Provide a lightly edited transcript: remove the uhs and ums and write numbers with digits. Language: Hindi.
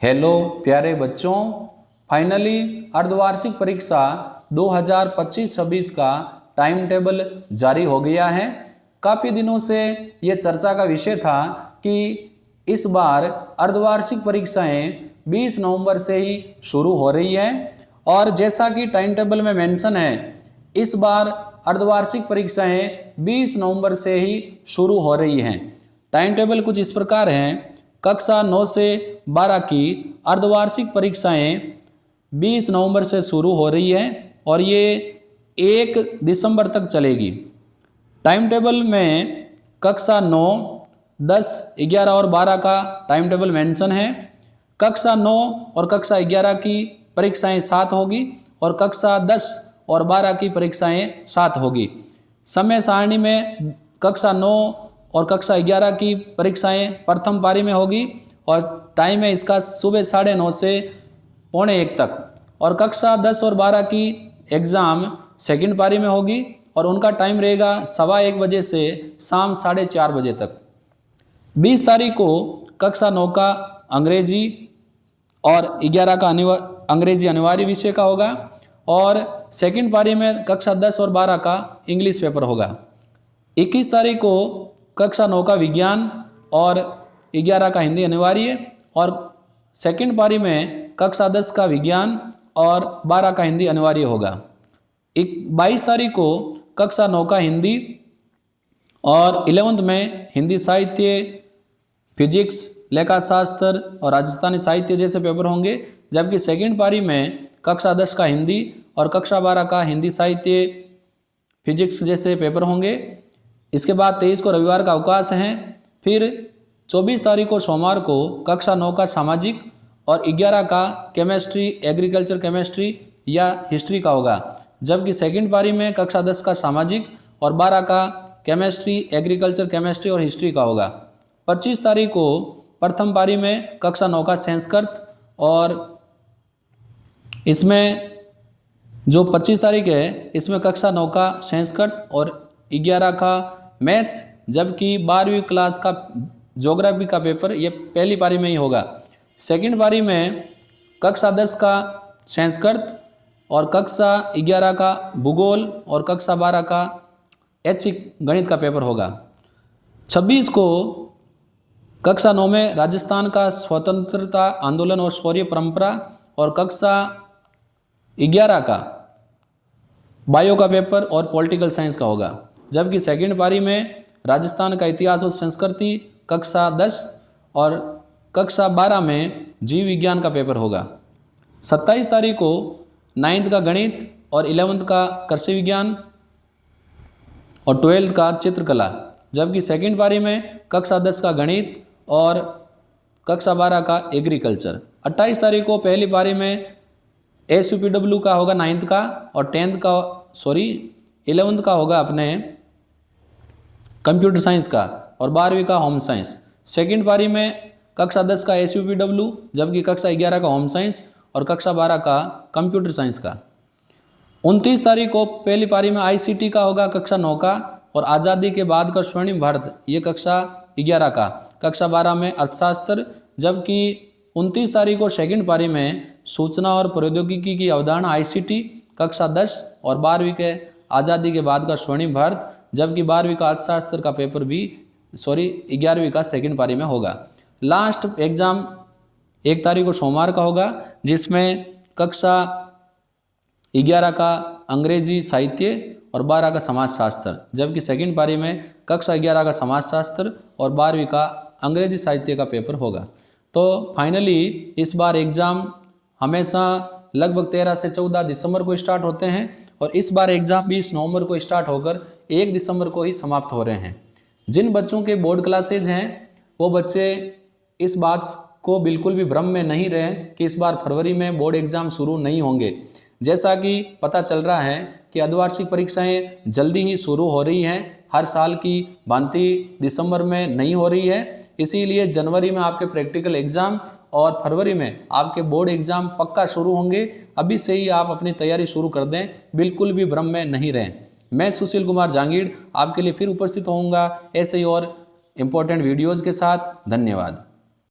हेलो प्यारे बच्चों, फाइनली अर्धवार्षिक परीक्षा 2025-26 का टाइम टेबल जारी हो गया है। काफ़ी दिनों से ये चर्चा का विषय था कि इस बार अर्धवार्षिक परीक्षाएं 20 नवंबर से ही शुरू हो रही है और जैसा कि टाइम टेबल में मेंशन है, इस बार अर्धवार्षिक परीक्षाएं 20 नवंबर से ही शुरू हो रही हैं। टाइम टेबल कुछ इस प्रकार है। कक्षा 9 से 12 की अर्धवार्षिक परीक्षाएं 20 नवंबर से शुरू हो रही है और ये 1 दिसंबर तक चलेगी। टाइम टेबल में कक्षा 9, 10, 11 और 12 का टाइम टेबल मेंशन है। कक्षा 9 और कक्षा 11 की परीक्षाएं साथ होगी और कक्षा 10 और 12 की परीक्षाएं साथ होगी। समय सारणी में कक्षा 9 और कक्षा 11 की परीक्षाएं प्रथम पारी में होगी और टाइम है इसका सुबह 9:30 से 1:45 तक, और कक्षा 10 और 12 की एग्ज़ाम सेकंड पारी में होगी और उनका टाइम रहेगा 1:15 बजे से शाम 4:30 बजे तक। 20 तारीख को कक्षा 9 का अंग्रेजी और 11 का अंग्रेजी अनिवार्य विषय का होगा और सेकंड पारी में कक्षा 10 और 12 का इंग्लिश पेपर होगा। 21 तारीख को कक्षा 9 का विज्ञान और 11 का हिंदी अनिवार्य और सेकंड पारी में कक्षा 10 का विज्ञान और 12 का हिंदी अनिवार्य होगा। 22 तारीख को कक्षा 9 का हिंदी और 11th में हिंदी साहित्य, फिजिक्स, लेखा शास्त्र और राजस्थानी साहित्य जैसे पेपर होंगे, जबकि सेकंड पारी में कक्षा 10 का हिंदी और कक्षा 12 का हिंदी साहित्य, फिजिक्स जैसे पेपर होंगे। इसके बाद 23 को रविवार का अवकाश है। फिर 24 तारीख को सोमवार को कक्षा 9 का सामाजिक और 11 का केमिस्ट्री, एग्रीकल्चर केमिस्ट्री या हिस्ट्री का होगा, जबकि सेकंड पारी में कक्षा 10 का सामाजिक और 12 का केमिस्ट्री, एग्रीकल्चर केमिस्ट्री और हिस्ट्री का होगा। 25 तारीख को प्रथम पारी में कक्षा 9 का संस्कृत और इसमें जो 25 तारीख है इसमें कक्षा 9 का संस्कृत और 11 का मैथ्स, जबकि 12वीं क्लास का ज्योग्राफी का पेपर ये पहली पारी में ही होगा। सेकंड पारी में कक्षा 10 का संस्कृत और कक्षा 11 का भूगोल और कक्षा 12 का ऐच्छिक गणित का पेपर होगा। 26 को कक्षा 9 में राजस्थान का स्वतंत्रता आंदोलन और शौर्य परंपरा और कक्षा 11 का बायो का पेपर और पॉलिटिकल साइंस का होगा, जबकि सेकंड पारी में राजस्थान का इतिहास और संस्कृति कक्षा 10 और कक्षा 12 में जीव विज्ञान का पेपर होगा। 27 तारीख को 9th का गणित और 11th का कृषि विज्ञान और 12th का चित्रकला, जबकि सेकंड पारी में कक्षा 10 का गणित और कक्षा 12 का एग्रीकल्चर। 28 तारीख को पहली पारी में SUPW का होगा 9th का और 11th का होगा अपने कंप्यूटर साइंस का और 12वीं का होम साइंस। सेकंड पारी में कक्षा 10 का SUPW, जबकि कक्षा 11 का होम साइंस और कक्षा 12 का कंप्यूटर साइंस का। 29 तारीख को पहली पारी में ICT का होगा कक्षा 9 का और आज़ादी के बाद का स्वर्णिम भारत ये कक्षा 11 का। कक्षा 12 में अर्थशास्त्र, जबकि 29 तारीख को सेकंड पारी में सूचना और प्रौद्योगिकी की अवधारणा ICT कक्षा 10 और 12वीं के आज़ादी के बाद का स्वर्णिम भारत, जबकि 12वीं का अर्थशास्त्र का पेपर भी 11वीं का सेकंड पारी में होगा। लास्ट एग्ज़ाम 1 तारीख को सोमवार का होगा, जिसमें कक्षा 11 का अंग्रेजी साहित्य और 12 का समाजशास्त्र, जबकि सेकंड पारी में कक्षा 11 का समाजशास्त्र और 12वीं का अंग्रेजी साहित्य का पेपर होगा। तो फाइनली इस बार एग्ज़ाम हमेशा लगभग 13 से 14 दिसंबर को स्टार्ट होते हैं और इस बार एग्ज़ाम 20 नवंबर को स्टार्ट होकर 1 दिसंबर को ही समाप्त हो रहे हैं। जिन बच्चों के बोर्ड क्लासेज हैं वो बच्चे इस बात को बिल्कुल भी भ्रम में नहीं रहें कि इस बार फरवरी में बोर्ड एग्ज़ाम शुरू नहीं होंगे। जैसा कि पता चल रहा है कि अर्धवार्षिक परीक्षाएं जल्दी ही शुरू हो रही हैं, हर साल की भांति दिसंबर में नहीं हो रही है, इसीलिए जनवरी में आपके प्रैक्टिकल एग्ज़ाम और फरवरी में आपके बोर्ड एग्ज़ाम पक्का शुरू होंगे। अभी से ही आप अपनी तैयारी शुरू कर दें, बिल्कुल भी भ्रम में नहीं रहें। मैं सुशील कुमार जांगीड़ आपके लिए फिर उपस्थित होऊंगा ऐसे ही और इम्पोर्टेंट वीडियोज़ के साथ। धन्यवाद।